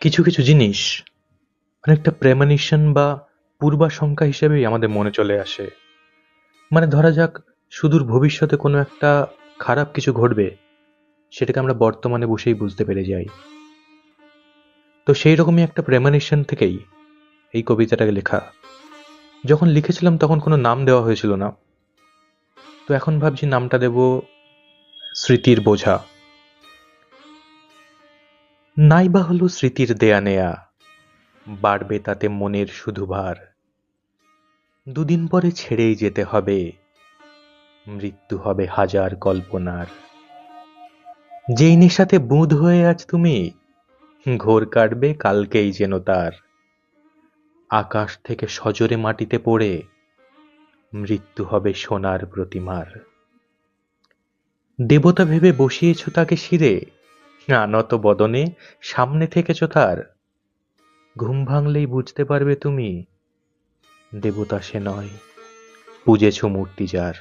কিছু কিছু জিনিস অনেকটা প্রেমনিশন বা পূর্বাশঙ্কা হিসেবেই আমাদের মনে চলে আসে। মানে ধরা যাক, সুদূর ভবিষ্যতে কোনো একটা খারাপ কিছু ঘটবে, সেটাকে আমরা বর্তমানে বসেই বুঝতে পেরে যাই। তো সেই রকমই একটা প্রেমনিশন থেকেই এই কবিতাটাকে লেখা। যখন লিখেছিলাম তখন কোনো নাম দেওয়া হয়েছিল না, তো এখন ভাবছি নামটা দেব স্মৃতির বোঝা। নাইবা হলো স্মৃতির দেয়া নেয়া, বাড়বে তাতে মনের শুধু ভার। দুদিন পরে ছেড়েই যেতে হবে, মৃত্যু হবে হাজার কল্পনার। যেই নেশাতে বুঁদ হয়ে আজ তুমি, ঘোর কাটবে কালকেই যেন তার। আকাশ থেকে সজোরে মাটিতে পড়ে মৃত্যু হবে সোনার প্রতিমার। দেবতা ভেবে বসিয়েছ তাকে শিরে, আনত বদনে সামনে থেকেছ তার। ঘুম ভাঙলেই বুঝতে পারবে তুমি, দেবতা সে নয়, পূজেছ মূর্তি যার।